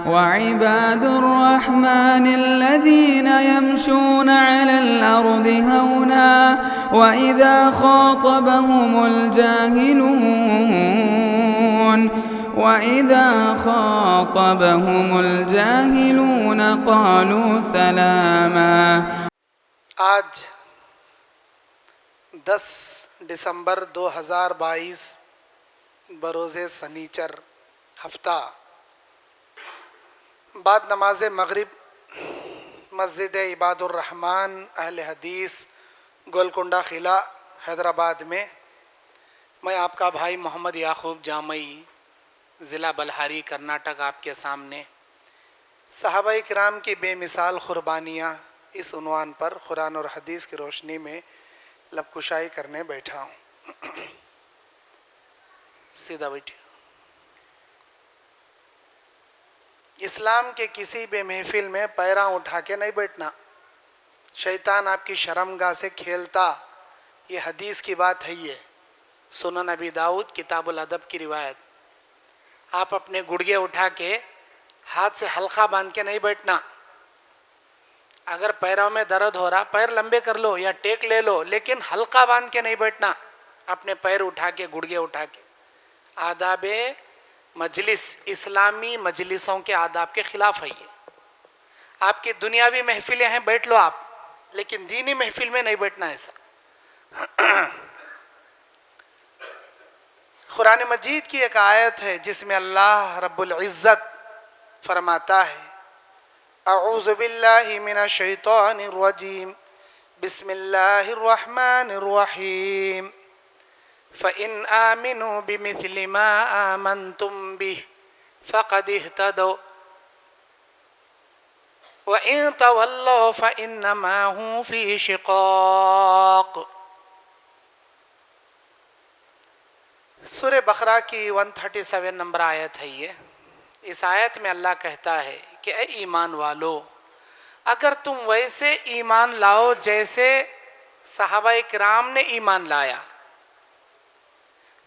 وعباد الرحمن الذين يمشون على الأرض هونا وإذا خاطبهم الجاهلون قالوا سلاما۔ آج 10 دسمبر 2022 بروز سنیچر ہفتہ بعد نماز مغرب مسجد عباد الرحمن اہل حدیث گولکنڈہ قلعہ حیدرآباد میں میں آپ کا بھائی محمد یعقوب جامعی ضلع بلہاری کرناٹک آپ کے سامنے صحابہ کرام کی بے مثال قربانیاں اس عنوان پر قرآن اور حدیث کی روشنی میں لب کشائی کرنے بیٹھا ہوں۔ سیدھا بیٹھے۔ اسلام کے کسی بھی محفل میں پیراں اٹھا کے نہیں بیٹھنا، شیطان آپ کی شرمگاہ سے کھیلتا، یہ حدیث کی بات ہے۔ یہ سنن ابی داؤد کتاب الادب کی روایت۔ آپ اپنے گڑگے اٹھا کے ہاتھ سے حلقہ باندھ کے نہیں بیٹھنا۔ اگر پیروں میں درد ہو رہا پیر لمبے کر لو یا ٹیک لے لو، لیکن حلقہ باندھ کے نہیں بیٹھنا، اپنے پیر اٹھا کے گڑگے اٹھا کے۔ آداب مجلس اسلامی مجلسوں کے آداب کے خلاف ہے یہ۔ آپ کی دنیاوی محفلیں ہیں بیٹھ لو آپ، لیکن دینی محفل میں نہیں بیٹھنا ایسا۔ قرآن مجید کی ایک آیت ہے جس میں اللہ رب العزت فرماتا ہے اعوذ باللہ من الشیطان الرجیم بسم اللہ الرحمن الرحیم فَإِنْ آمِنُوا بِمِثْلِ مَا آمَنْتُمْ بِهِ فَقَدِ اهْتَدَوْا وَإِنْ تَوَلَّوْا فَإِنَّمَا هُمْ فِي شِقَاقٍ۔ سورہ بقرہ کی 137 نمبر آیت ہے یہ۔ اس آیت میں اللہ کہتا ہے کہ اے ایمان والو، اگر تم ویسے ایمان لاؤ جیسے صحابہ کرام نے ایمان لایا،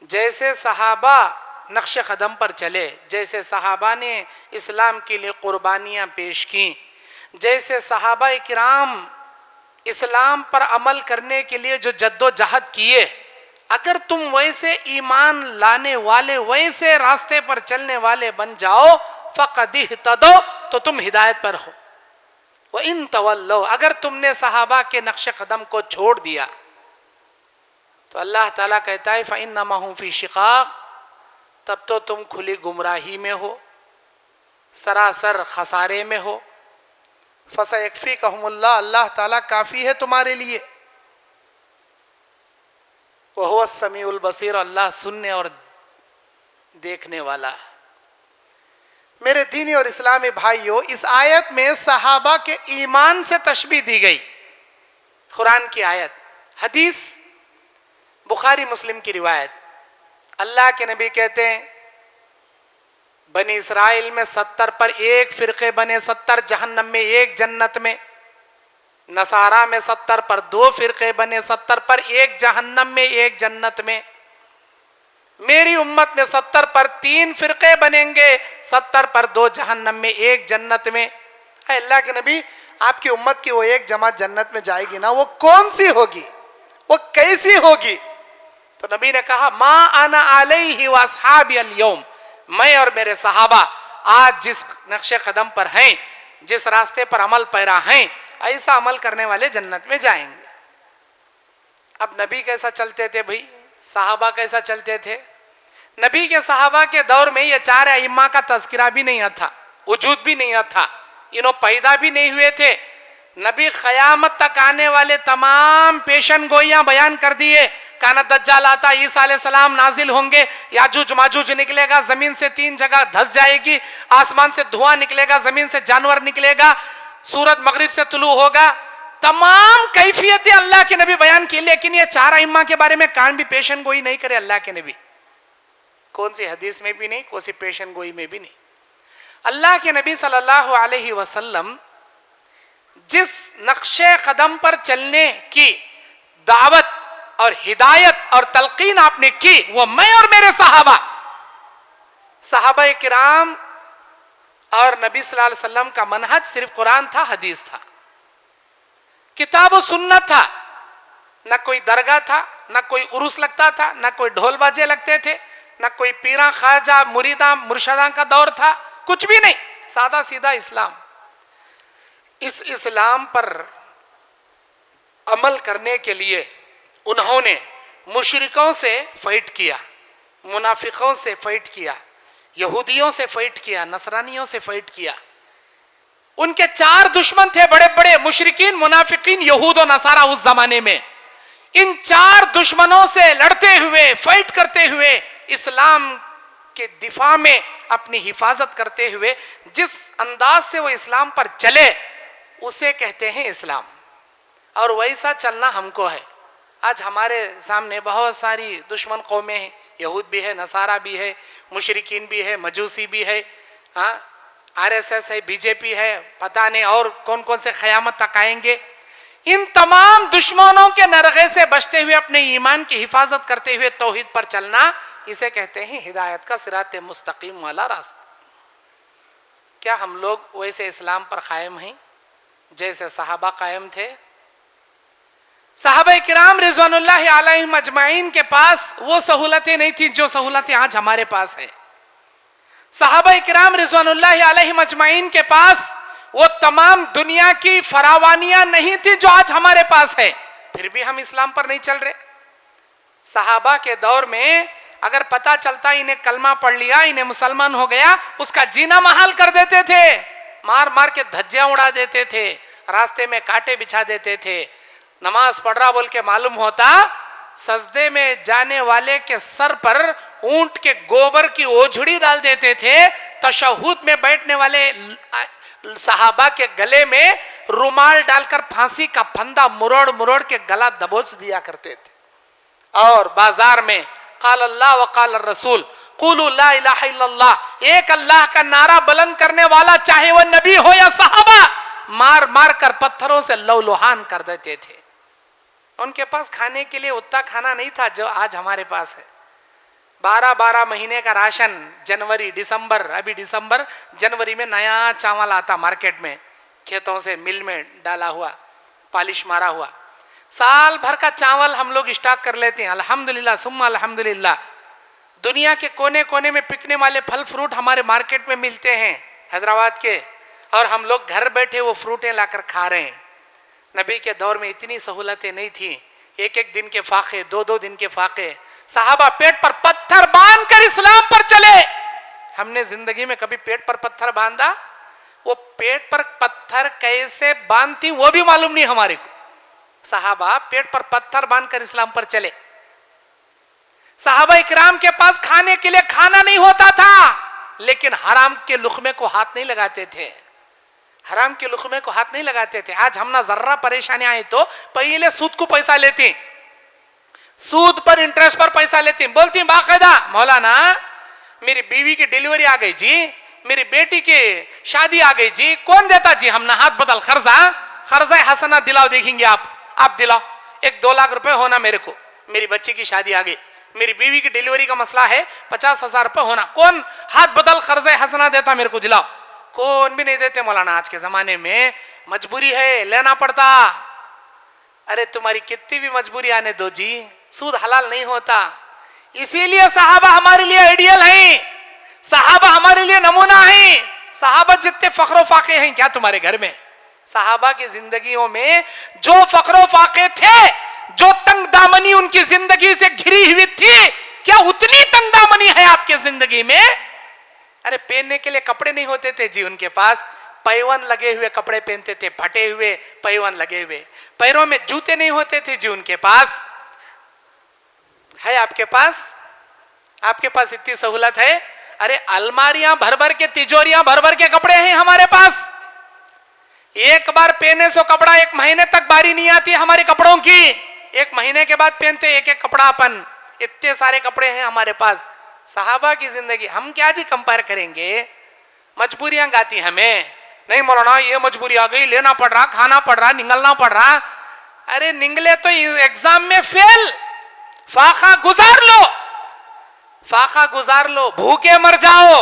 جیسے صحابہ نقش قدم پر چلے، جیسے صحابہ نے اسلام کے لیے قربانیاں پیش کیں، جیسے صحابہ کرام اسلام پر عمل کرنے کے لیے جو جد و جہد کیے، اگر تم ویسے ایمان لانے والے، ویسے راستے پر چلنے والے بن جاؤ، فَقَدِ اهْتَدَوْا، تو تم ہدایت پر ہو۔ وَإِن تَوَلَّوْا، اگر تم نے صحابہ کے نقش قدم کو چھوڑ دیا تو اللہ تعالیٰ کہتا ہے فَإِنَّمَا هُمْ فِي شِقَاقٍ، تب تو تم کھلی گمراہی میں ہو، سراسر خسارے میں ہو۔ فَسَيَكْفِيكَهُمُ اللَّهُ، اللہ تعالیٰ کافی ہے تمہارے لیے۔ وَهُوَ السَّمِيعُ الْبَصِيرُ، اللہ سننے اور دیکھنے والا ہے۔ میرے دینی اور اسلامی بھائیوں، اس آیت میں صحابہ کے ایمان سے تشبیہ دی گئی۔ قرآن کی آیت، حدیث بخاری مسلم کی روایت۔ اللہ کے نبی کہتے ہیں بنی اسرائیل میں 70 پر ایک فرقے بنے، 70 جہنم میں ایک جنت میں۔ نصارہ میں 70 پر 2 فرقے بنے، 70 پر ایک جہنم میں ایک جنت میں۔ میری امت میں 70 پر 3 فرقے بنیں گے، 70 پر 2 جہنم میں ایک جنت میں۔ اے اللہ کے نبی، آپ کی امت کی وہ ایک جماعت جنت میں جائے گی نا، وہ کون سی ہوگی، وہ کیسی ہوگی؟ تو نبی نے کہا ما انا علیہ واصحابی اليوم، میں اور میرے صحابہ آج جس نقش قدم پر ہیں، جس راستے پر عمل پیرا ہیں، ایسا عمل کرنے والے جنت میں جائیں گے۔ اب نبی کیسا چلتے تھے بھائی، صحابہ کیسا چلتے تھے؟ نبی کے صحابہ کے دور میں یہ 4 ائمہ کا تذکرہ بھی نہیں تھا، وجود بھی نہیں تھا، انہوں پیدا بھی نہیں ہوئے تھے۔ نبی قیامت تک آنے والے تمام پیشن گوئیاں بیان کر دیے۔ کانا دجال آتا، عیسیٰ علیہ السلام نازل ہوں گے، یاجوج ماجوج نکلے گا، زمین سے 3 جگہ دھس جائے گی، آسمان سے دھواں نکلے گا، زمین سے جانور نکلے گا، سورج مغرب سے طلوع ہوگا۔ تمام کیفیتیں اللہ کے نبی بیان کی، لیکن یہ 4 ائمہ کے بارے میں کان بھی پیشن گوئی نہیں کرے اللہ کے نبی۔ کون سی حدیث میں بھی نہیں، کون سی پیشن گوئی میں بھی نہیں۔ اللہ کے نبی صلی اللہ علیہ وسلم جس نقش قدم پر چلنے کی دعوت اور ہدایت اور تلقین آپ نے کی، وہ میں اور میرے صحابہ کرام اور نبی صلی اللہ علیہ وسلم کا منہج صرف قرآن تھا، حدیث تھا، کتاب و سنت تھا. نہ کوئی درگاہ تھا، نہ کوئی عرس لگتا تھا، نہ کوئی ڈھول باجے لگتے تھے، نہ کوئی پیراں خواجہ مریداں مرشداں کا دور تھا، کچھ بھی نہیں، سادہ سیدھا اسلام. اس اسلام پر عمل کرنے کے لیے انہوں نے مشرکوں سے فائٹ کیا، منافقوں سے فائٹ کیا، یہودیوں سے فائٹ کیا، نصرانیوں سے فائٹ کیا. ان کے 4 دشمن تھے بڑے بڑے، مشرکین، منافقین، یہود و نصارہ اس زمانے میں. ان 4 دشمنوں سے لڑتے ہوئے، فائٹ کرتے ہوئے، اسلام کے دفاع میں اپنی حفاظت کرتے ہوئے جس انداز سے وہ اسلام پر چلے اسے کہتے ہیں اسلام. اور ویسا چلنا ہم کو ہے. آج ہمارے سامنے بہت ساری دشمن قومیں ہیں، یہود بھی ہے، نصارہ بھی ہے، مشرکین بھی ہے، مجوسی بھی ہے، RSS ہے، BJP ہے، پتہ نہیں اور کون کون سے قیامت تک آئیں گے. ان تمام دشمنوں کے نرغے سے بچتے ہوئے اپنے ایمان کی حفاظت کرتے ہوئے توحید پر چلنا، اسے کہتے ہیں ہدایت کا صراط مستقیم والا راستہ. کیا ہم لوگ ویسے اسلام پر قائم ہیں جیسے صحابہ قائم تھے؟ صحابہ کرام رضوان اللہ علیہم اجمعین کے پاس وہ سہولتیں نہیں تھیں جو سہولتیں آج ہمارے پاس ہیں. صحابہ کرام رضوان اللہ علیہم اجمعین کے پاس وہ تمام دنیا کی فراوانیاں نہیں تھی جو آج ہمارے پاس ہے، پھر بھی ہم اسلام پر نہیں چل رہے. صحابہ کے دور میں اگر پتہ چلتا انہیں کلمہ پڑھ لیا، انہیں مسلمان ہو گیا، اس کا جینا محال کر دیتے تھے، مار مار کے دھجیاں اڑا دیتے تھے، راستے میں کانٹے بچھا دیتے تھے. نماز پڑھ رہا بول کے معلوم ہوتا سجدے میں جانے والے کے سر پر اونٹ کے گوبر کی اوجھڑی ڈال دیتے تھے. تشہد میں بیٹھنے والے صحابہ کے گلے میں رومال ڈال کر پھانسی کا پھندا مروڑ مروڑ کے گلا دبوچ دیا کرتے تھے. اور بازار میں قال اللہ وقال الرسول قولوا لا الہ الا اللہ، ایک اللہ کا نعرہ بلند کرنے والا چاہے وہ نبی ہو یا صحابہ، مار مار کر پتھروں سے لولوہان کر دیتے تھے. ان کے پاس کھانے کے لیے اتنا کھانا نہیں تھا جو آج ہمارے پاس ہے. 12 مہینے کا راشن، جنوری دسمبر، ابھی دسمبر جنوری میں نیا چاول آتا مارکیٹ میں، کھیتوں سے مل میں ڈالا ہوا، پالش مارا ہوا. سال بھر کا چاول ہم لوگ اسٹاک کر لیتے ہیں، الحمدللہ ثم الحمدللہ. دنیا کے کونے کونے میں پکنے والے پھل فروٹ ہمارے مارکیٹ میں ملتے ہیں حیدرآباد کے، اور ہم لوگ گھر بیٹھے وہ فروٹیں لا کر کھا رہے ہیں. نبی کے دور میں اتنی سہولتیں نہیں تھیں، 1 دن کے فاقے، 2 دن کے فاقے. صحابہ پیٹ پر پتھر باندھ کر اسلام پر چلے. ہم نے زندگی میں کبھی پیٹ پر پتھر باندھا؟ وہ پیٹ پر پتھر کیسے باندھتی وہ بھی معلوم نہیں ہمارے کو. صحابہ پیٹ پر پتھر باندھ کر اسلام پر چلے. صحابہ اکرام کے پاس کھانے کے لیے کھانا نہیں ہوتا تھا، لیکن حرام کے لقمے کو ہاتھ نہیں لگاتے تھے، حرام کے لقمے کو ہاتھ نہیں لگاتے تھے. آج ہم نہ ذرہ پریشانی آئی تو پہلے سود کو پیسہ لیتے، سود پر انٹرسٹ پر پیسہ لیتی، بولتی ہیں باقاعدہ مولانا میری بیوی کی ڈیلیوری آ گئی جی، میری بیٹی کی شادی آ گئی جی، کون دیتا جی؟ ہم نہ ہاتھ بدل قرضہ حسنہ دلاؤ، دیکھیں گے آپ دلاؤ 1-2 لاکھ روپے ہونا میرے کو، میری بچی کی شادی آ گئی، میری بیوی کی ڈیلیوری کا مسئلہ ہے 50,000 روپے ہونا، کون ہاتھ بدل قرضہ حسنہ دیتا میرے کو دلاؤ؟ کون بھی نہیں دیتے مولانا. آج کے زمانے میں مجبوری ہے، لینا پڑتا. ارے تمہاری کتنی بھی مجبوری آنے دو جی، سود حلال نہیں ہوتا. اسی لیے صحابہ ہمارے لیے آئیڈیل ہیں، صحابہ ہمارے لیے نمونہ ہیں. صحابہ جتنے فقر و فاقے ہیں کیا تمہارے گھر میں؟ صحابہ کی زندگیوں میں جو فقر و فاقے تھے، جو تنگ دامنی ان کی زندگی سے گھری ہوئی تھی، کیا اتنی تنگ دامنی ہے آپ کی زندگی میں؟ ارے پہننے کے لیے کپڑے نہیں ہوتے تھے جی ان کے پاس، پیون لگے ہوئے کپڑے پہنتے تھے، پھٹے ہوئے پیون لگے ہوئے. پیروں میں جوتے نہیں ہوتے تھے جی ان کے پاس. ہے آپ کے پاس؟ آپ کے پاس اتنی سہولت ہے؟ ارے الماریاں بھر بھر کے، تجوریاں بھر بھر کے کپڑے ہیں ہمارے پاس. ایک بار پہنے سو کپڑا 1 مہینے تک باری نہیں آتی ہمارے کپڑوں کی. 1 مہینے کے بعد پہنتے 1 کپڑا اپن. اتنے سارے کپڑے ہیں ہمارے پاس. صحابہ کی زندگی ہم کیا جی کمپیئر کریں گے؟ مجبوریاں گاتی ہمیں، نہیں مولانا یہ مجبوری آ گئی، لینا پڑ رہا، کھانا پڑ رہا، نگلنا پڑ رہا. ارے نگلے تو ایگزام میں فیل، فاقہ گزار لو، فاقہ گزار لو، بھوکے مر جاؤ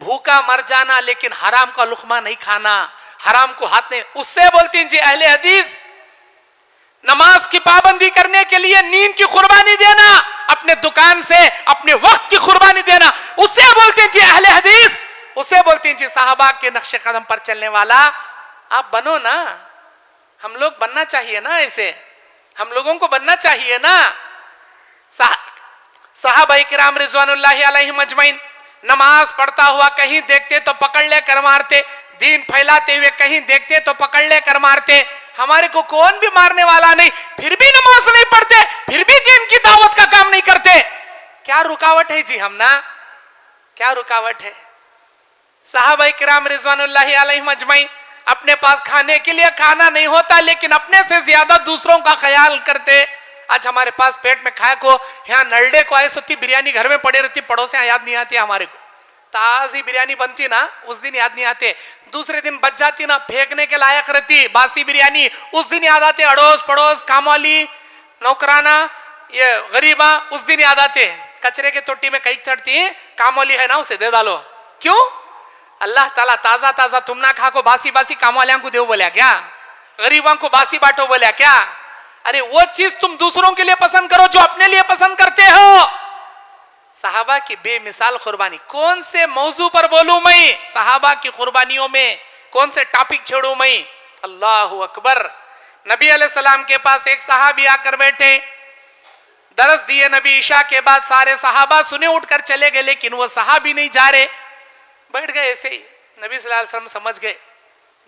بھوکا مر جانا لیکن حرام کا لقمہ نہیں کھانا, حرام کو ہاتھ نہیں, اس سے بولتے ہیں جی اہل حدیث. نماز کی پابندی کرنے کے لیے نیند کی قربانی دینا, اپنے دکان سے اپنے وقت کی قربانی دینا, اس سے بولتے ہیں جی اہل حدیث. اسے بولتے ہیں جی صحابہ کے نقش قدم پر چلنے والا. آپ بنو نا, ہم لوگ بننا چاہیے نا, ایسے ہم لوگوں کو بننا چاہیے نا. صحابہ کرام رضوان اللہ علیہم اجمعین نماز پڑھتا ہوا کہیں دیکھتے تو پکڑ لے کر مارتے, دین پھیلاتے ہوئے کہیں دیکھتے تو پکڑ لے کر مارتے. ہمارے کو کون بھی مارنے والا نہیں, پھر بھی نماز نہیں پڑھتے, پھر بھی دین کی دعوت کا کام نہیں کرتے. کیا رکاوٹ ہے جی ہم نا, کیا رکاوٹ ہے؟ صحابہ کرام رضوان اللہ علیہم اجمعین اپنے پاس کھانے کے لیے کھانا نہیں ہوتا لیکن اپنے سے زیادہ دوسروں کا خیال کرتے. آج ہمارے پاس پیٹ میں کھائے کو یہاں نلڈے کو آئے سوتی بریانی گھر میں پڑے رہتی, پڑوسیاں یاد نہیں آتی ہمارے کو. تازی بریانی بنتی نا اس دن یاد نہیں آتے, دوسرے دن بچ جاتی نا پھینکنے کے لائق رہتی باسی بریانی, اس دن یاد آتے اڑوس پڑوس کام والی نوکرانہ یہ غریباں, اس دن یاد آتے. کچرے کے توٹی میں کئی چڑھتی کام والی ہے نا اسے دے ڈالو. کیوں؟ اللہ تعالیٰ تازہ تازہ تم نہ کھا کو باسی باسی کام والیاں کو دیو بولیا کیا, غریباں کو باسی بانٹو بولیا کیا؟ ارے وہ چیز تم دوسروں کے لیے پسند کرو جو اپنے لیے پسند کرتے ہو. صحابہ کی بے مثال قربانی. کون سے موضوع پر بولوں میں؟ صحابہ کی قربانیوں میں کون سے ٹاپک چھوڑوں میں؟ اللہ اکبر. نبی علیہ السلام کے پاس ایک صحابی آ کر بیٹھے, درس دیے نبی عشاء کے بعد, سارے صحابہ سنے اٹھ کر چلے گئے لیکن وہ صحابی نہیں جا رہے, بیٹھ گئے ایسے ہی. نبی صلی اللہ علیہ وسلم سمجھ گئے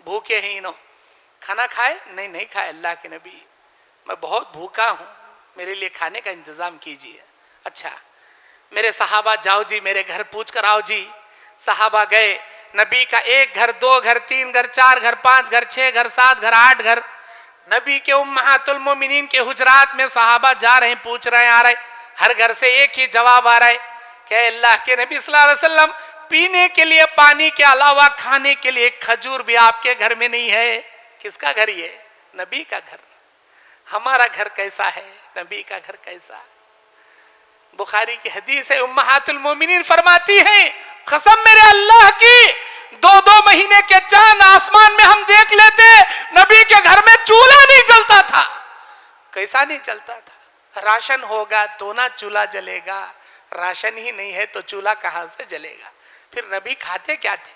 بھوکے ہیں انہوں. کھانا کھائے؟ نہیں کھائے اللہ کے نبی, میں بہت بھوکا ہوں, میرے لیے کھانے کا انتظام کیجئے. اچھا میرے صحابہ جاؤ جی میرے گھر پوچھ کر آؤ جی. صحابہ گئے, نبی کا 1 گھر 2 گھر 3 گھر 4 گھر 5 گھر 6 گھر 7 گھر 8 گھر, نبی کے امہات المومنین کے حجرات میں صحابہ جا رہے ہیں, پوچھ رہے ہیں, آ رہے, ہر گھر سے ایک ہی جواب آ رہا ہے کہ اللہ کے نبی صلی اللہ علیہ وسلم پینے کے لیے پانی کے علاوہ کھانے کے لیے ایک کھجور بھی آپ کے گھر میں نہیں ہے. کس کا گھر یہ؟ نبی کا گھر. ہمارا گھر کیسا ہے؟ نبی کا گھر کیسا؟ بخاری کی حدیث ہے, امہات المومنین فرماتی ہیں قسم میرے اللہ کی 2 مہینے کے چاند آسمان میں ہم دیکھ لیتے, نبی کے گھر میں چولہا نہیں جلتا تھا. کیسا نہیں چلتا تھا؟ راشن ہوگا تو نہ چولہا جلے گا, راشن ہی نہیں ہے تو چولہا کہاں سے جلے گا؟ پھر نبی کھاتے کیا تھے؟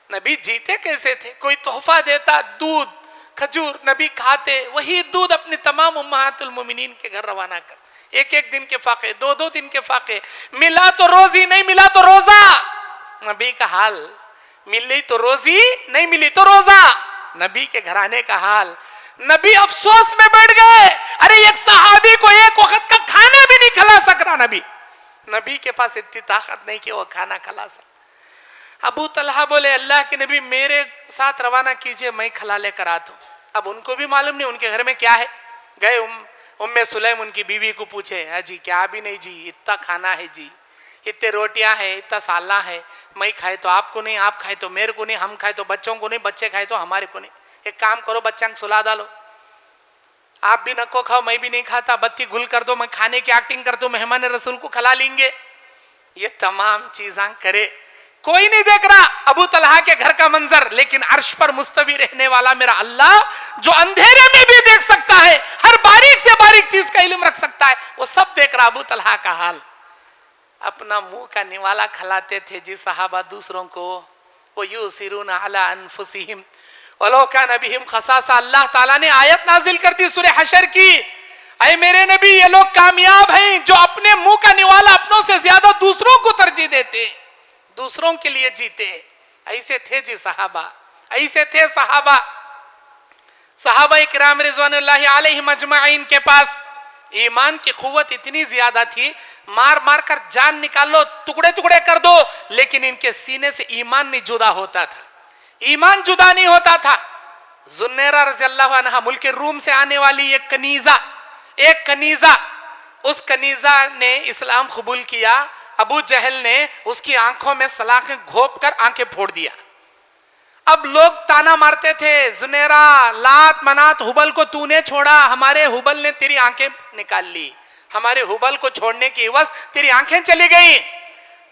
نبی جیتے کیسے تھے؟ کوئی تحفہ دیتا, دودھ کھجور, نبی کھاتے وہی دودھ اپنے تمام امہات المومنین کے گھر روانہ کر. 1 دن کے فاقے, 2 دن کے فاقے, ملا تو روزی نہیں ملا تو روزہ. نبی کا حال, ملی تو روزی نہیں ملی تو روزہ. نبی کے گھرانے کا حال. نبی افسوس میں بیٹھ گئے, ارے ایک صحابی کو 1 وقت کا کھانا بھی نہیں کھلا سک رہا. نبی کے پاس اتنی طاقت نہیں کہ وہ کھانا کھلا سک. ابو طلحہ بولے اللہ کے نبی میرے ساتھ روانہ کیجئے, میں کھلا لے کر آتا ہوں. اب ان کو بھی معلوم نہیں ان کے گھر میں کیا ہے. گئے ام سلیم ان کی بیوی کو پوچھے, جی کیا بھی نہیں جی, اتنا کھانا ہے جی, اتنے روٹیاں ہیں, اتنا سالنا ہے, میں کھائے تو آپ کو نہیں, آپ کھائے تو میرے کو نہیں, ہم کھائے تو بچوں کو نہیں, بچے کھائے تو ہمارے کو نہیں. ایک کام کرو بچوں کو سلا ڈالو, آپ بھی نکو کھاؤ, میں بھی نہیں کھاتا, بتی گل کر دو, میں کھانے کی ایکٹنگ کر دو, مہمان رسول کو کھلا لیں گے. یہ تمام چیزاں کرے, کوئی نہیں دیکھ رہا ابو طلحہ کے گھر کا منظر, لیکن عرش پر مستوی رہنے والا میرا اللہ جو اندھیرے میں بھی دیکھ سکتا ہے, ہر باریک سے باریک چیز کا علم رکھ سکتا ہے, وہ سب دیکھ رہا. ابو طلحہ کا حال, اپنا منہ کا نوالا کھلاتے تھے جی صحابہ دوسروں کو. وَيُؤْثِرُونَ عَلَىٰ أَنفُسِهِمْ وَلَوْ كَانَ بِهِمْ خَصَاصَةٌ. اللہ تعالیٰ نے آیت نازل کر دی سورہ حشر کی, اے میرے نبی یہ لوگ کامیاب ہیں جو اپنے منہ کا نوالا اپنوں سے زیادہ دوسروں کو ترجیح دیتے, دوسروں کے لیے جیتے. ایسے تھے جی صحابہ, ایسے تھے صحابہ. صحابہ اکرام رضوان اللہ علیہم اجمعین کے پاس ایمان کی قوت اتنی زیادہ تھی, مار مار کر جان نکال لو, ٹکڑے ٹکڑے کر دو, لیکن ان کے سینے سے ایمان نہیں جدا ہوتا تھا, ایمان جدا نہیں ہوتا تھا. زنیرہ رضی اللہ عنہ ملک روم سے آنے والی ایک کنیزہ, اس کنیزہ نے اسلام قبول کیا. ابو جہل نے اس کی آنکھوں میں سلاخیں گھوپ کر آنکھیں پھوڑ دیا. اب لوگ تانا مارتے تھے, زنیرہ, لات, منات, حبل کو تو نے چھوڑا, ہمارے حبل نے تیری آنکھیں نکال لی, ہمارے حبل کو چھوڑنے کی عوض تیری آنکھیں چلی گئیں.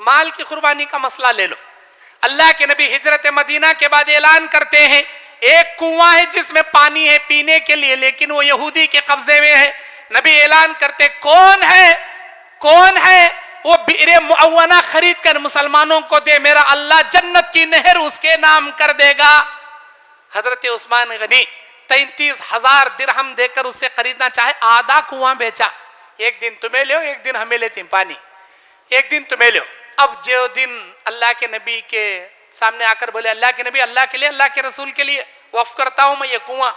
مال کی قربانی کا مسئلہ لے لو. اللہ کے نبی ہجرت مدینہ کے بعد اعلان کرتے ہیں ایک کنواں ہے جس میں پانی ہے پینے کے لیے لیکن وہ یہودی کے قبضے میں ہے. نبی اعلان کرتے کون ہے وہ بئر معونہ خرید کر مسلمانوں کو دے, میرا اللہ جنت کی نہر اس کے نام کر دے گا. حضرت عثمان غنی 33,000 درہم دے کر اس سے خریدنا چاہے, آدھا کنواں بیچا. ایک دن تمہیں لو ایک دن ہمیں لیتے پانی, ایک دن تمہیں لو. اب جو دن اللہ کے نبی کے سامنے آ کر بولے اللہ کے نبی اللہ کے لیے اللہ کے رسول کے لیے وقف کرتا ہوں میں یہ کنواں.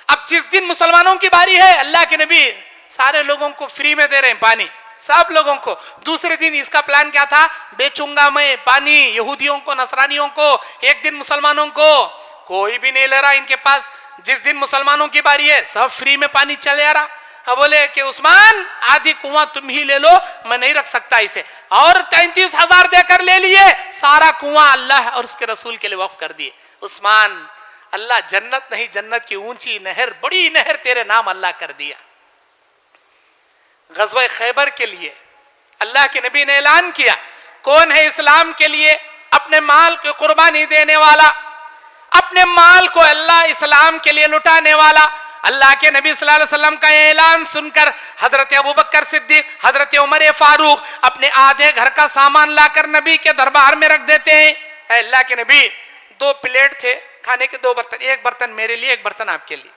اب جس دن مسلمانوں کی باری ہے اللہ کے نبی سارے لوگوں کو فری میں دے رہے ہیں پانی, سب لوگوں کو. دوسرے دن اس کا پلان کیا تھا, بیچوں گا میں پانی یہودیوں کو نصرانیوں کو, ایک دن مسلمانوں کو. کوئی بھی نہیں لے رہا ان کے پاس. جس دن مسلمانوں کی باری ہے سب فری میں پانی چلے آ رہا. اب بولے کہ عثمان آدھی کنواں تم ہی لے لو, میں نہیں رکھ سکتا اسے. اور 33,000 دے کر لے لیے, سارا کنواں اللہ اور اس کے رسول کے لیے وقف کر دیے. عثمان اللہ جنت نہیں جنت کی اونچی نہر, بڑی نہر تیرے نام اللہ کر دیا. غزوہ خیبر کے لیے اللہ کے نبی نے اعلان کیا کون ہے اسلام کے لیے اپنے مال کی قربانی دینے والا, اپنے مال کو اللہ اسلام کے لیے لٹانے والا. اللہ کے نبی صلی اللہ علیہ وسلم کا اعلان سن کر حضرت ابوبکر صدیق, حضرت عمر فاروق اپنے آدھے گھر کا سامان لا کر نبی کے دربار میں رکھ دیتے ہیں. اے اللہ کے نبی 2 پلیٹ تھے کھانے کے, 2 برتن, ایک برتن میرے لیے ایک برتن آپ کے لیے.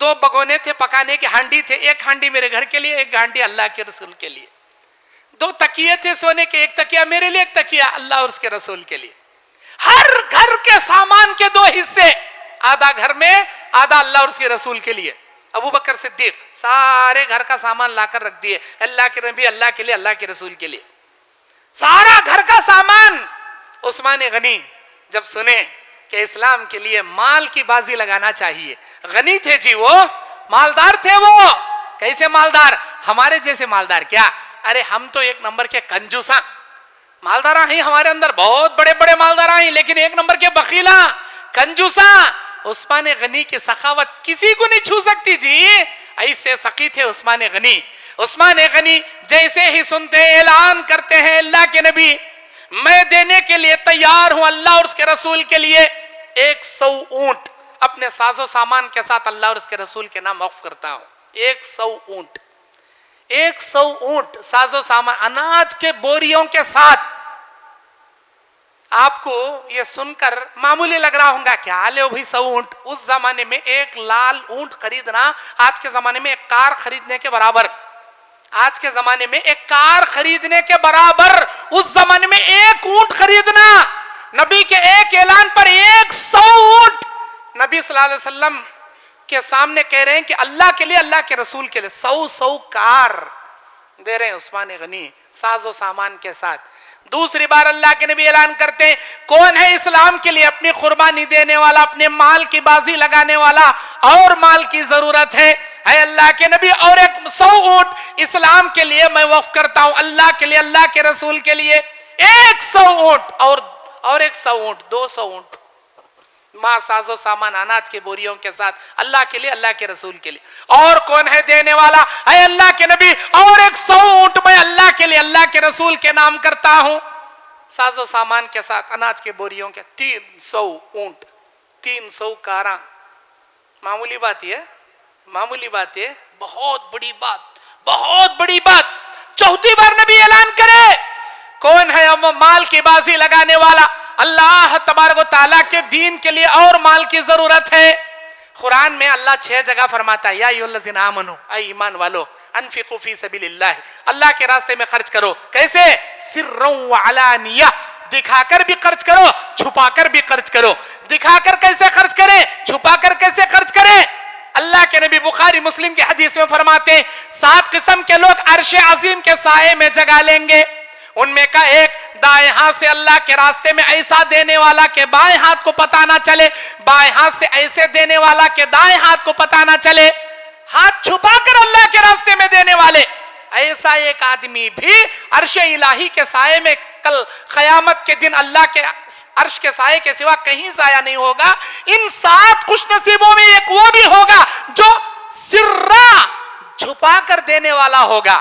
2 بگونے تھے پکانے کے, ہانڈی تھے, ایک ہانڈی میرے گھر کے لیے ایک ہانڈی اللہ کے رسول کے لیے. 2 تکیے تھے سونے کے, ایک تکیہ میرے لیے ایک تکیہ اللہ اور اس کے رسول کے لیے. ہر گھر کے سامان کے 2 حصے, آدھا گھر میں آدھا اللہ اور اس کے رسول کے لیے. ابو بکر صدیق سارے گھر کا سامان لا کر رکھ دیے اللہ کے نبی اللہ کے لیے اللہ کے رسول کے لیے, سارا گھر کا سامان. عثمان غنی جب سنے کہ اسلام کے لیے مال کی بازی لگانا چاہیے, غنی تھے جی, وہ مالدار تھے. وہ کیسے مالدار, ہمارے جیسے مالدار کیا, ارے ہم تو ایک نمبر کے کنجوساں مالدار ہیں, ہمارے اندر بہت بڑے بڑے مالدار ہیں لیکن ایک نمبر کے بخیلا کنجوساں. عثمان غنی کی سخاوت کسی کو نہیں چھو سکتی جی, ایسے سخی تھے عثمان غنی. عثمان غنی جیسے ہی سنتے اعلان کرتے ہیں اللہ کے نبی میں دینے کے لیے تیار ہوں اللہ اور اس کے رسول کے لیے, 100 اونٹ اپنے ساز و سامان کے ساتھ اللہ اور اس کے رسول کے نام وقف کرتا ہوں. 100 اونٹ ساز و سامان اناج کے بوریوں کے ساتھ. آپ کو یہ سن کر معمولی لگ رہا ہوگا کیا لے بھائی 100 اونٹ. اس زمانے میں ایک لال اونٹ خریدنا آج کے زمانے میں ایک کار خریدنے کے برابر. آج کے زمانے میں ایک کار خریدنے کے برابر, اس زمانے میں ایک اونٹ خریدنا. نبی کے ایک اعلان پر 100 اونٹ نبی صلی اللہ علیہ وسلم کے سامنے کہہ رہے ہیں کہ اللہ کے لیے اللہ کے رسول کے لیے 100 کار دے رہے ہیں عثمان غنی ساز و سامان کے ساتھ. دوسری بار اللہ کے نبی اعلان کرتے ہیں کون ہے اسلام کے لیے اپنی قربانی دینے والا, اپنے مال کی بازی لگانے والا, اور مال کی ضرورت ہے. اے اللہ کے نبی اور 100 اونٹ اسلام کے لیے میں وقف کرتا ہوں اللہ کے لیے اللہ کے رسول کے لیے. 100 اونٹ اور 100 اونٹ 200 اونٹ ماں ساز و سامان اناج کے بوریوں کے ساتھ اللہ کے لیے اللہ کے رسول کے لیے. اور کون ہے دینے والا, اے اللہ کے نبی اور 100 اونٹ میں اللہ کے لیے اللہ کے رسول کے نام کرتا ہوں ساز و سامان کے ساتھ اناج کے بوریوں کے. 300 اونٹ 300 کاراں, معمولی بات ہے, معمولی بات ہے, بہت بڑی بات, بہت بڑی بات. چوتھی بار نبی اعلان کرے کون ہے مال کی بازی لگانے والا, اللہ تبارک و تعالیٰ کے دین کے لیے اور مال کی ضرورت ہے. قرآن میں اللہ 6 جگہ فرماتا ہے یا ایھا الذین آمنوا, اے ایمان والو, انفقوا فی سبیل اللہ, اللہ کے راستے میں خرچ کرو. کیسے, سرا وعلانیہ, دکھا کر بھی خرچ کرو چھپا کر بھی خرچ کرو. دکھا کر کیسے خرچ کرے, چھپا کر کیسے خرچ کرے. اللہ کے نبی بخاری مسلم کی حدیث میں فرماتے ہیں 7 قسم کے لوگ عرش عظیم کے سائے میں جگہ لیں گے. ان میں کا ایک دائیں ہاتھ سے اللہ کے راستے میں ایسا دینے والا کہ بائیں ہاتھ کو پتہ نہ چلے, بائیں ہاتھ سے ایسے دینے والا کہ دائیں ہاتھ کو پتہ نہ چلے. ہاتھ چھپا کر اللہ کے راستے میں دینے والے, ایسا ایک آدمی بھی عرش الہی کے سائے میں کل قیامت کے دن اللہ کے عرش کے سائے کے سوا کہیں ضائع نہیں ہوگا. ان 7 خوش نصیبوں میں ایک وہ بھی ہوگا جو سرا چھپا کر دینے والا ہوگا.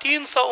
300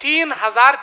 3000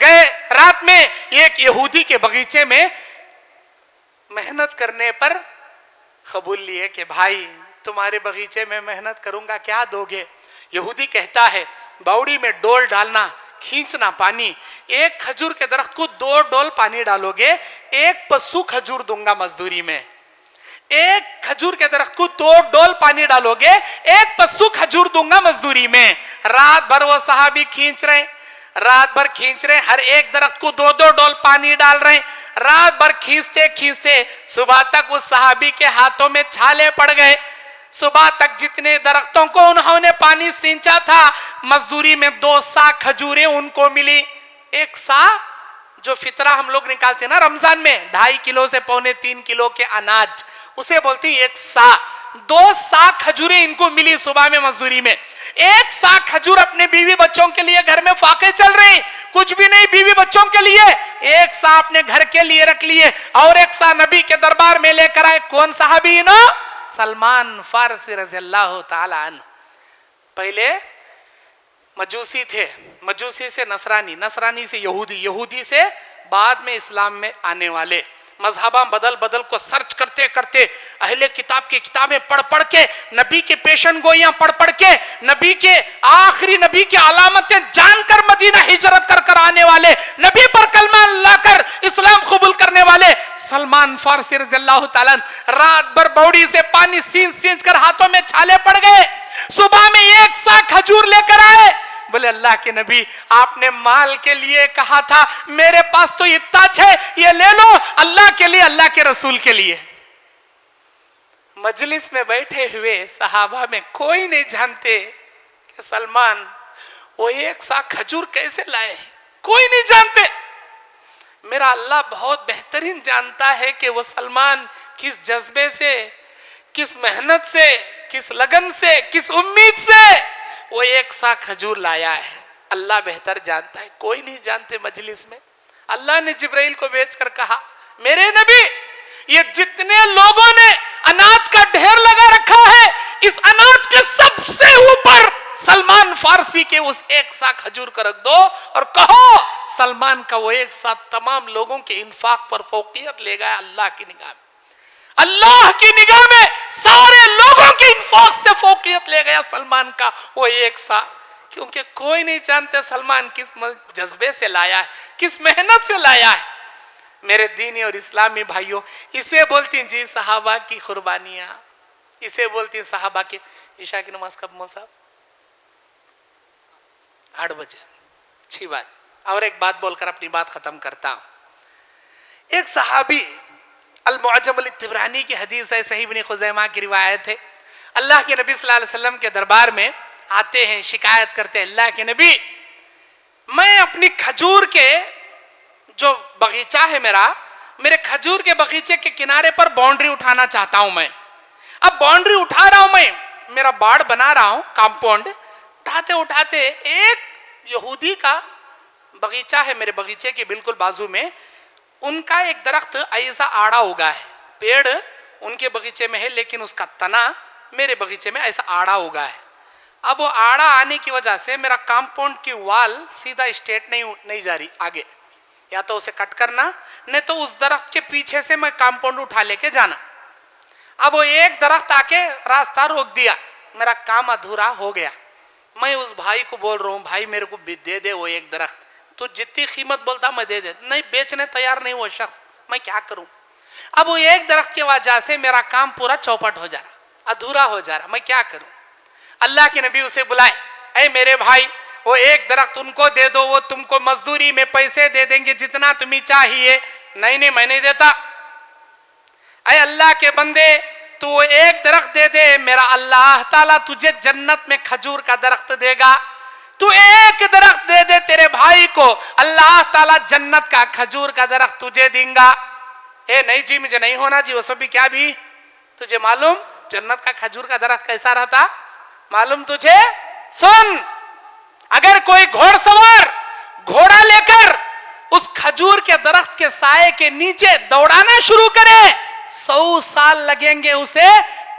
گئے رات میں ایک یہودی کے بغیچے میں محنت کرنے پر قبول لیے کہ بھائی تمہارے بغیچے میں محنت کروں گا، کیا دو گے؟ یہودی کہتا ہے باوڑی میں ڈول ڈالنا، کھینچنا پانی، ایک کھجور کے درخت کو 2 ڈول پانی ڈالو گے، 1 پسو کھجور دوں گا مزدوری میں۔ ایک کھجور کے درخت کو 2 ڈول پانی ڈالو گے، 1 پسو کھجور دوں گا مزدوری میں۔ رات بھر وہ صحابی کھینچ رہے، رات بھر کھینچ رہے، ہر ایک درخت کو 2 ڈول پانی ڈال رہے ہیں، رات بھر کھینچتے کھینچتے صبح تک اس صحابی کے ہاتھوں میں چھالے پڑ گئے۔ صبح تک جتنے درختوں کو انہوں نے پانی سینچا تھا، مزدوری میں 2 سا کھجوریں ان کو ملی۔ 1 سا جو فطرہ ہم لوگ نکالتے ہیں نا رمضان میں، 2.5 کلو سے 2.25 کلو کے اناج، اسے بولتے ہیں 1 سا۔ 2 سا کھجوریں ان کو ملی صبح میں مزدوری میں۔ 1 سا کھجور اپنے بیوی بچوں کے لیے گھر میں فاقے چل رہے ہیں، کچھ بھی نہیں بیوی بچوں کے لیے، 1 سا اپنے گھر کے لیے رکھ لیے اور 1 سا نبی کے دربار میں لے کر آئے۔ کون صحابی نا؟ سلمان فارسی رضی اللہ تعالی عنہ۔ پہلے مجوسی تھے، مجوسی سے نصرانی، نصرانی سے یہودی، یہودی سے بعد میں اسلام میں آنے والے، مذہباں بدل بدل کو سرچ کرتے کرتے، اہل کتاب کی کتابیں پڑھ پڑھ کے، نبی کے پیشن گوئیاں پڑھ پڑھ کے، نبی کے آخری نبی کی علامتیں جان کر مدینہ ہجرت کر کر آنے والے، نبی پر کلمہ لا کر اسلام قبول کرنے والے سلمان فارسی رضی اللہ تعالیٰ رات بھر باوڑی سے پانی سینچ سینچ کر ہاتھوں میں چھالے پڑ گئے۔ صبح میں 1 سا کھجور لے کر آئے، بولے اللہ کے نبی آپ نے مال کے لیے کہا تھا، میرے پاس تو اتنا ہے، یہ لے لو، اللہ کے لیے، اللہ کے رسول کے لیے۔ مجلس میں بیٹھے ہوئے صحابہ میں کوئی نہیں جانتے کہ سلمان وہ 1 سا کھجور کیسے لائے، کوئی نہیں جانتے۔ میرا اللہ بہت بہترین جانتا ہے کہ وہ سلمان کس جذبے سے، کس محنت سے، کس لگن سے، کس امید سے وہ 1 سا کھجور لایا ہے۔ اللہ بہتر جانتا ہے، کوئی نہیں جانتے مجلس میں۔ اللہ نے جبرائیل کو بھیج کر کہا میرے نبی یہ جتنے لوگوں نے اناج کا ڈھیر لگا رکھا ہے، اس اناج کے سب سے اوپر سلمان فارسی کے اس 1 سا کھجور کو رکھ دو اور کہو سلمان کا وہ 1 سا تمام لوگوں کے انفاق پر فوقیت لے گیا اللہ کی نگاہ میں۔ اللہ کی نگاہ میں سارے لوگوں کے انفاق سے فوقیت لے گیا سلمان کا وہ 1 سا، کیونکہ کوئی نہیں جانتے سلمان کس جذبے سے لایا ہے، کس محنت سے لایا ہے۔ میرے دینی اور اسلامی بھائیوں، اسے بولتی ہیں جی صحابہ کی قربانیاں، اسے بولتی ہیں صحابہ کی۔ عشاء کی نماز کب مول صاحب؟ 8 بجے، اچھی بات۔ اور ایک بات بول کر اپنی بات ختم کرتا ہوں۔ ایک صحابی، المعجم الطبرانی کی حدیث ہے، صحیح ابن خزیمہ کی روایت ہے، اللہ کے نبی صلی اللہ علیہ وسلم کے دربار میں آتے ہیں، شکایت کرتے ہیں اللہ کے نبی میں اپنی کھجور کے جو بغیچہ ہے میرے کھجور کے بغیچے کے کنارے پر باؤنڈری اٹھانا چاہتا ہوں میں۔ اب باؤنڈری اٹھا رہا ہوں میں، میرا باڑ بنا رہا ہوں، کمپاؤنڈ اٹھاتے اٹھاتے ایک یہودی کا بغیچہ ہے میرے بغیچے کے بالکل بازو میں، ان کا ایک درخت ایسا آڑا ہوگا ہے، پیڑ ان کے بغیچے میں ہے لیکن اس کا تنا میرے بغیچے میں ایسا آڑا ہوگا ہے۔ اب وہ آڑا آنے کی وجہ سے میرا کمپاؤنڈ کی وال سیدھا اسٹریٹ نہیں جا رہی آگے، یا تو اسے کٹ کرنا نہیں تو اس درخت کے پیچھے سے میں کمپاؤنڈ اٹھا لے کے جانا۔ اب وہ ایک درخت آ کے راستہ روک دیا، میرا کام ادھورا ہو گیا۔ میں اس بھائی کو بول رہا ہوں بھائی میرے کو دے دے وہ ایک درخت، تو جتنی قیمت بولتا میں دے دے، نہیں بیچنے تیار نہیں وہ شخص، میں کیا کروں؟ اب وہ ایک درخت کی وجہ سے میرا کام پورا چوپٹ ہو جا رہا، ادھورا ہو جا رہا، میں کیا کروں؟ اللہ کے نبی اسے بلائے، اے میرے بھائی وہ ایک درخت ان کو دے دو، وہ تم کو مزدوری میں پیسے دے دیں گے جتنا تمہیں چاہیے۔ نہیں میں نہیں دیتا۔ اے اللہ کے بندے تو وہ ایک درخت دے دے، میرا اللہ تعالیٰ تجھے جنت میں کھجور کا درخت دے گا۔ تو ایک درخت دے دے تیرے بھائی کو، اللہ تعالیٰ جنت کا کھجور کا درخت تجھے دیں گا۔ اے نہیں جی مجھے نہیں ہونا جی، وہ سب بھی کیا بھی تجھے معلوم جنت کا کھجور کا درخت کیسا رہتا معلوم تجھے؟ سن، اگر کوئی گھوڑ سوار گھوڑا لے کر اس کھجور کے درخت کے سائے کے نیچے دوڑانا شروع کرے، 100 سال لگیں گے اسے،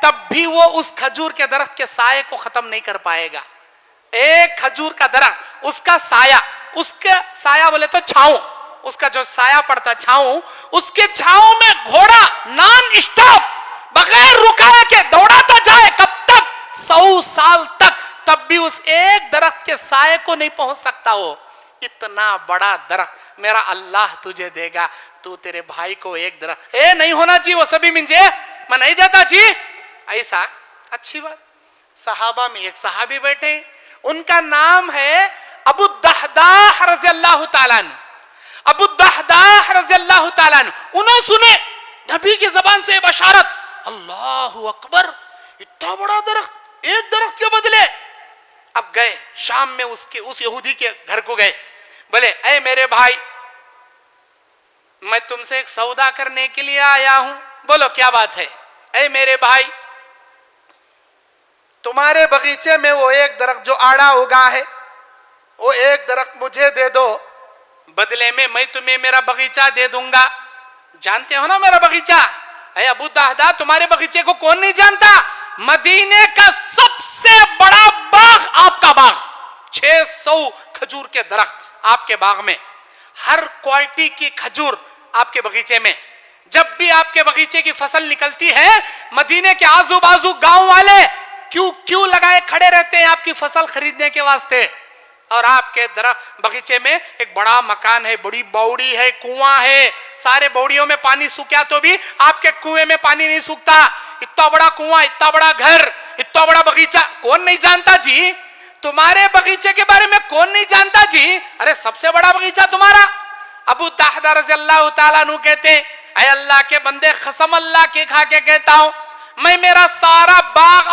تب بھی وہ اس کھجور کے درخت کے سائے کو ختم نہیں کر پائے گا۔ ایک کھجور کا درخت، اس کا سایہ اس کا سایہ بولے تو چھاؤں، اس کا جو سایہ پڑتا چھاؤں، اس کے چھاؤں میں گھوڑا نان اسٹاپ بغیر رکائے کے دوڑاتا جائے، کب تک؟ 100 سال تک، تب بھی اس ایک درخت کے سائے کو نہیں پہنچ سکتا ہو۔ اتنا بڑا درخت میرا اللہ تجھے دے گا، تو تیرے بھائی کو ایک درخت نہیں ہونا چاہیے وہ سبھی منجے میں نہیں دیتا جی، ایسا اچھی بات۔ صحابہ میں ایک صحابی بیٹھے، ان کا نام ہے ابو الدحداح رضی اللہ تعالیٰ عنہ۔ ابو الدحداح رضی اللہ تعالیٰ عنہ، انہوں سنے نبی کی زبان سے بشارت، اللہ اکبر، اتنا بڑا درخت ایک درخت کے بدلے۔ اب گئے شام میں اس یہودی کے گھر کو گئے، بولے اے میرے بھائی، میں تم سے ایک سودا کرنے کے لیے آیا ہوں۔ بولو کیا بات ہے؟ اے میرے بھائی، تمہارے باغیچے میں وہ ایک درخت جو آڑا اگا ہے، وہ ایک درخت مجھے دے دو، بدلے میں تمہیں میرا باغیچہ دے دوں گا۔ جانتے ہو نا میرا باغیچہ؟ اے ابو الدحداح، تمہارے باغیچے کو کون نہیں جانتا؟ مدینے کا سب سے بڑا باغ آپ کا باغ، 600 کھجور کے درخت آپ کے باغ میں، ہر کوالٹی کی کھجور آپ کے باغیچے میں۔ جب بھی آپ کے باغیچے کی فصل نکلتی ہے، مدینے کے آزو بازو گاؤں والے کیوں لگائے کھڑے رہتے ہیں آپ کی فصل خریدنے کے واسطے۔ اور آپ کے درخت باغیچے میں ایک بڑا مکان ہے، بڑی باوڑی ہے، کنواں ہے، سارے باوڑیوں میں پانی سوکھا تو بھی آپ کے کنویں میں پانی نہیں سوکھتا۔ اتنا بڑا کنواں، اتنا بڑا گھر، اتنا بڑا باغیچہ، کون نہیں جانتا جی؟ تمہارے باغیچے کے بارے میں کون نہیں جانتا جی؟ ارے سب سے بڑا باغیچہ تمہارا۔ ابو الدحداح رضی اللہ تعالیٰ عنہ کہتے ہیں، اے اللہ کے بندے، قسم اللہ کے کھا کے کہتا ہوں، میں میرا سارا باغ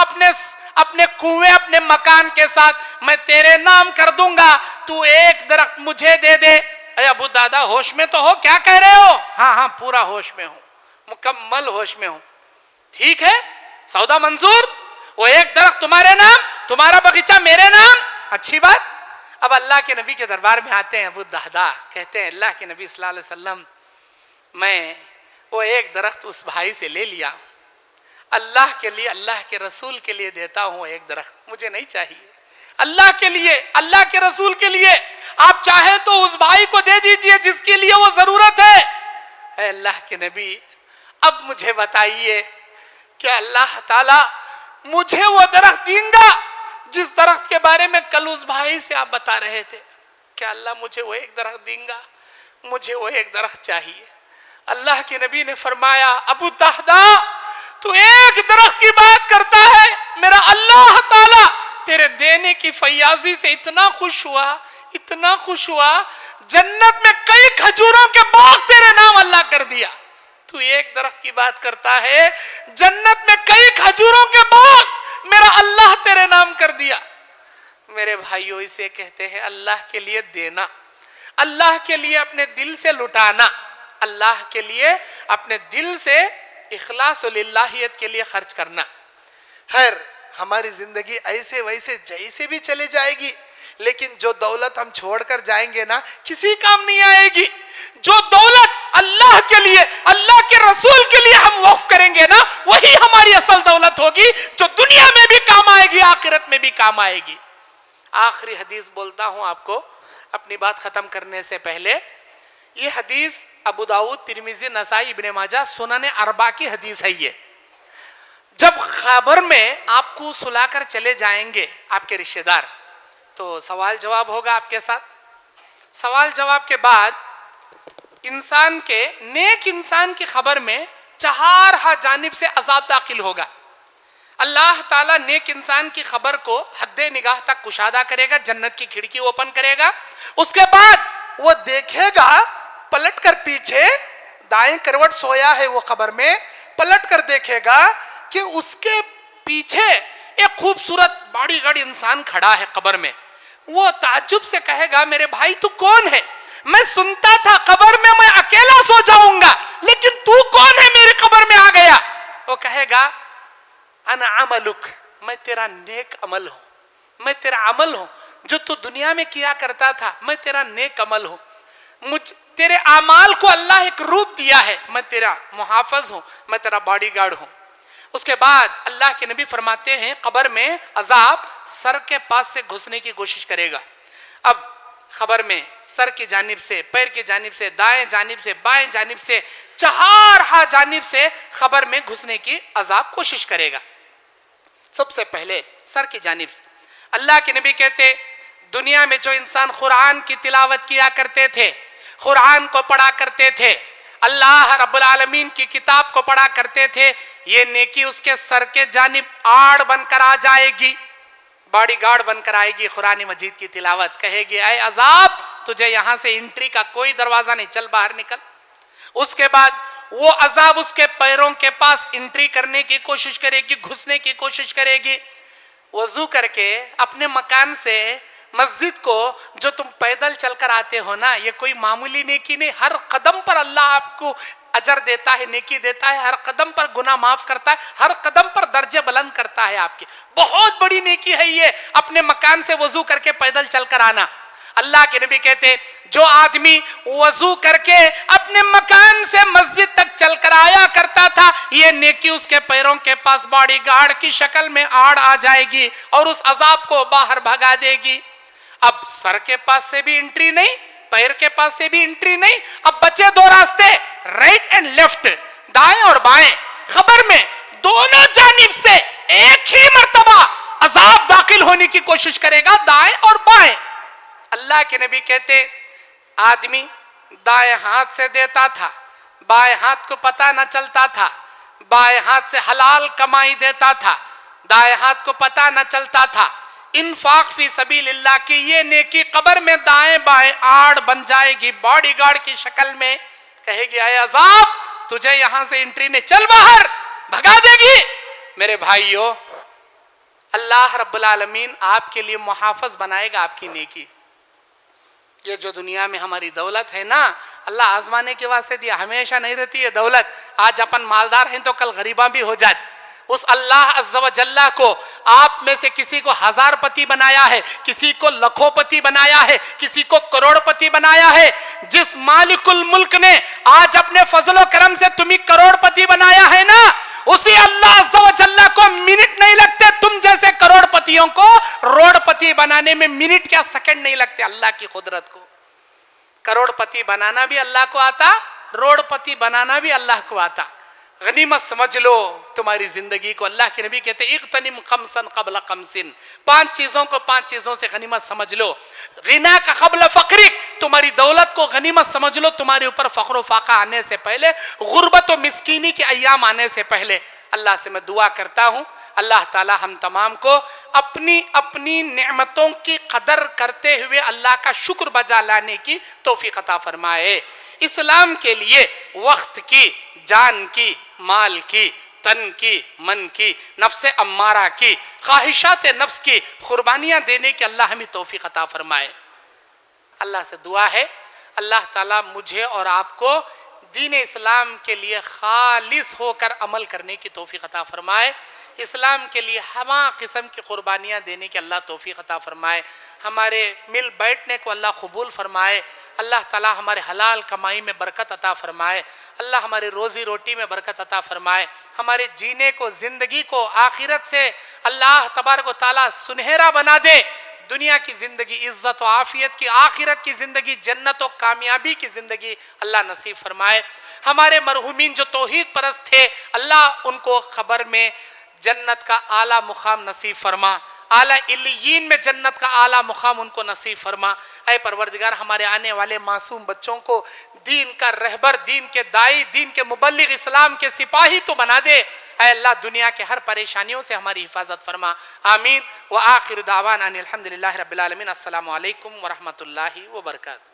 اپنے کنویں، اپنے مکان کے ساتھ میں تیرے نام کر دوں گا، تو ایک درخت مجھے دے دے۔ اے ابو الدحداح، ہوش میں تو ہو؟ کیا کہہ رہے ہو؟ ہاں پورا ہوش میں ہوں، مکمل ہوش میں ہوں۔ ٹھیک ہے، سودا منظور، وہ ایک درخت تمہارے نام، تمہارا باغیچہ میرے نام، اچھی بات۔ اب اللہ کے نبی کے دربار میں آتے ہیں ابو الدحداح، کہتے ہیں اللہ کے نبی صلی اللہ علیہ وسلم، میں وہ ایک درخت اس بھائی سے لے لیا، اللہ کے لیے، اللہ کے رسول کے لیے دیتا ہوں ایک درخت، مجھے نہیں چاہیے، اللہ کے لیے، اللہ کے رسول کے لیے، آپ چاہیں تو اس بھائی کو دے دیجئے جس کے لیے وہ ضرورت ہے۔ اے اللہ کے نبی، اب مجھے بتائیے کہ اللہ تعالیٰ مجھے وہ درخت دیں گا جس درخت کے بارے میں کل اس بھائی سے آپ بتا رہے تھے؟ کیا اللہ مجھے وہ ایک درخت دیں گا؟ مجھے وہ ایک درخت چاہیے۔ اللہ کے نبی نے فرمایا، ابو الدحداح، تو ایک درخت کی بات کرتا ہے، میرا اللہ تعالیٰ تیرے دینے کی فیاضی سے اتنا خوش ہوا، اتنا خوش ہوا، جنت میں کئی کھجوروں کے باغ تیرے نام اللہ کر دیا۔ تو ایک درخت کی بات کرتا ہے، جنت میں کئی کھجوروں کے باغ میرا اللہ تیرے نام کر دیا۔ میرے بھائیوں، اسے کہتے ہیں اللہ کے لیے دینا، اللہ کے لیے اپنے دل سے لٹانا، اللہ کے لیے اپنے دل سے اخلاص و للہیت کے لیے خرچ کرنا۔ خیر، ہماری زندگی ایسے ویسے جیسے بھی چلے جائے گی، لیکن جو دولت ہم چھوڑ کر جائیں گے نا، کسی کام نہیں آئے گی۔ جو دولت اللہ کے لیے، اللہ کے رسول کے لیے ہم وقف کریں گے نا، وہی ہماری اصل دولت ہوگی، جو دنیا میں بھی کام آئے گی، آخرت میں بھی کام آئے گی۔ آخری حدیث بولتا ہوں آپ کو اپنی بات ختم کرنے سے پہلے۔ یہ حدیث ابو داؤد، ترمذی، نسائی، ابن ماجہ، سنن اربعہ کی حدیث ہے۔ یہ جب خیبر میں آپ کو سلا کر چلے جائیں گے آپ کے رشتہ دار، تو سوال جواب ہوگا آپ کے ساتھ۔ سوال جواب کے بعد نیک انسان کی خبر میں 4 جانب سے عذاب داخل ہوگا۔ اللہ تعالیٰ نیک انسان کی خبر کو حد نگاہ تک کشادہ کرے گا، جنت کی کھڑکی اوپن کرے گا۔ اس کے بعد وہ دیکھے گا، پلٹ کر پیچھے، دائیں کروٹ سویا ہے وہ خبر میں، پلٹ کر دیکھے گا کہ اس کے پیچھے ایک خوبصورت باڑی گاڑی انسان کھڑا ہے قبر میں۔ وہ تعجب سے کہے گا، میرے بھائی تو کون ہے؟ میں سنتا تھا قبر میں میں اکیلا سو جاؤں گا، لیکن تو کون ہے میری قبر میں آ گیا؟ وہ کہے گا، انا عملک، میں تیرا نیک عمل ہوں، میں تیرا عمل ہوں جو تو دنیا میں کیا کرتا تھا، میں تیرا نیک عمل ہوں۔ تیرے اعمال کو اللہ ایک روپ دیا ہے، میں تیرا محافظ ہوں، میں تیرا باڈی گارڈ ہوں۔ اس کے بعد اللہ کے نبی فرماتے ہیں قبر میں عذاب سر کے پاس سے گھسنے کی کوشش کرے گا۔ اب خبر میں سر کی جانب سے، پیر کی جانب سے، دائیں جانب سے، بائیں جانب سے، چہارہا جانب سے خبر میں گھسنے کی عذاب کوشش کرے گا۔ سب سے پہلے سر کی جانب سے۔ اللہ کے نبی کہتے دنیا میں جو انسان قرآن کی تلاوت کیا کرتے تھے، قرآن کو پڑھا کرتے تھے، اللہ رب العالمین کی کتاب کو پڑھا کرتے تھے، یہ نیکی اس کے سر کے جانب آڑ بن کر آ جائے گی، باڈی گارڈ بن کر آئے گی۔ قرآن مجید کی تلاوت کہے گی اے عذاب تجھے یہاں سے انٹری کا کوئی دروازہ نہیں، چل باہر نکل۔ اس کے بعد وہ عذاب اس کے پیروں کے پاس انٹری کرنے کی کوشش کرے گی، گھسنے کی کوشش کرے گی۔ وضو کر کے اپنے مکان سے مسجد کو جو تم پیدل چل کر آتے ہو نا، یہ کوئی معمولی نیکی نہیں، ہر قدم پر اللہ آپ کو اجر دیتا ہے، نیکی دیتا ہے، ہر قدم پر گناہ معاف کرتا ہے، ہر قدم پر درجے بلند کرتا ہے آپ کی۔ بہت بڑی نیکی ہے یہ، اپنے مکان سے وضو کر کے پیدل چل کر آنا۔ اللہ کے نبی کہتے جو آدمی وضو کر کے اپنے مکان سے مسجد تک چل کر آیا کرتا تھا، یہ نیکی اس کے پیروں کے پاس باڈی گارڈ کی شکل میں آڑ آ جائے گی اور اس عذاب کو باہر بھگا دے گی۔ اب سر کے پاس سے بھی انٹری نہیں، پیر کے پاس سے بھی انٹری نہیں، اب بچے دو راستے، رائٹ اینڈ لیفٹ، دائیں اور بائیں۔ خبر میں دونوں جانب سے ایک ہی مرتبہ عذاب داخل ہونے کی کوشش کرے گا، دائیں اور بائیں۔ اللہ کے نبی کہتے آدمی دائیں ہاتھ سے دیتا تھا، بائیں ہاتھ کو پتہ نہ چلتا تھا، بائیں ہاتھ سے حلال کمائی دیتا تھا، دائیں ہاتھ کو پتہ نہ چلتا تھا۔ انفاق فی سبیل اللہ کی یہ نیکی قبر میں دائیں بائیں آڑ بن جائے گی، باڈی گارڈ کی شکل میں، کہے گی اے عذاب تجھے یہاں سے انٹری نے، چل باہر، بھگا دے گی۔ میرے بھائیو، اللہ رب العالمین آپ کے لیے محافظ بنائے گا آپ کی نیکی۔ یہ جو دنیا میں ہماری دولت ہے نا، اللہ آزمانے کے واسطے دیا، ہمیشہ نہیں رہتی ہے دولت۔ آج اپن مالدار ہیں تو کل غریباں بھی ہو جاتے۔ اس اللہ عز و جل کو آپ میں سے کسی کو 1000 پتی بنایا ہے، کسی کو لکھوں پتی بنایا ہے، کسی کو کروڑ پتی بنایا ہے۔ جس مالک الملک نے آج اپنے فضل و کرم سے تمہیں کروڑ پتی بنایا ہے نا، اسی اللہ عز و جل کو منٹ نہیں لگتے تم جیسے کروڑ پتیوں کو روڑ پتی بنانے میں، منٹ کیا سیکنڈ نہیں لگتے اللہ کی قدرت کو۔ کروڑ پتی بنانا بھی اللہ کو آتا، روڑ پتی بنانا بھی اللہ کو آتا۔ غنیمت سمجھ لو تمہاری زندگی کو۔ اللہ کے نبی کہتے اغتنم خمسا قبل خمس، 5 چیزوں کو 5 چیزوں سے غنیمت سمجھ لو۔ غنا کا قبل فقرک، تمہاری دولت کو غنیمت سمجھ لو تمہارے اوپر فقر و فاقہ آنے سے پہلے، غربت و مسکینی کے ایام آنے سے پہلے۔ اللہ سے میں دعا کرتا ہوں اللہ تعالی ہم تمام کو اپنی اپنی نعمتوں کی قدر کرتے ہوئے اللہ کا شکر بجا لانے کی توفیق عطا فرمائے۔ اسلام کے لیے وقت کی، جان کی، مال کی، تن کی، من کی، نفس امارہ کی، خواہشات نفس کی قربانیاں دینے کی اللہ ہمیں توفیق عطا فرمائے۔ اللہ سے دعا ہے اللہ تعالیٰ مجھے اور آپ کو دین اسلام کے لیے خالص ہو کر عمل کرنے کی توفیق عطا فرمائے۔ اسلام کے لیے ہما قسم کی قربانیاں دینے کی اللہ توفیق عطا فرمائے۔ ہمارے مل بیٹھنے کو اللہ قبول فرمائے۔ اللہ تعالیٰ ہمارے حلال کمائی میں برکت عطا فرمائے۔ اللہ ہماری روزی روٹی میں برکت عطا فرمائے۔ ہمارے جینے کو، زندگی کو آخرت سے اللہ تبارک و تعالیٰ سنہرا بنا دے۔ دنیا کی زندگی عزت و عافیت کی، آخرت کی زندگی جنت و کامیابی کی زندگی اللہ نصیب فرمائے۔ ہمارے مرحومین جو توحید پرست تھے اللہ ان کو خبر میں جنت کا اعلیٰ مقام نصیب فرما، اعلیٰ علیین میں جنت کا اعلیٰ مقام ان کو نصیب فرما۔ اے پروردگار ہمارے آنے والے معصوم بچوں کو دین کا رہبر، دین کے دائی، دین کے مبلغ، اسلام کے سپاہی تو بنا دے۔ اے اللہ دنیا کے ہر پریشانیوں سے ہماری حفاظت فرما، آمین۔ وآخر دعوانا ان الحمدللہ رب العالمین۔ السلام علیکم ورحمۃ اللہ وبرکاتہ۔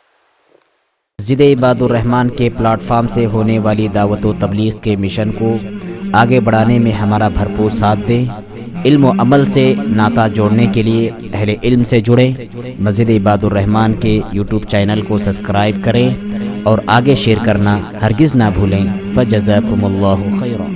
مسجد عباد الرحمن کے پلیٹ فارم سے ہونے والی دعوت و تبلیغ کے مشن کو آگے بڑھانے میں ہمارا بھرپور ساتھ دیں۔ علم و عمل سے ناطہ جوڑنے کے لیے اہل علم سے جڑیں۔ مسجد عباد الرحمن کے یوٹیوب چینل کو سبسکرائب کریں اور آگے شیئر کرنا ہرگز نہ بھولیں۔ فجزاکم اللہ خیرا۔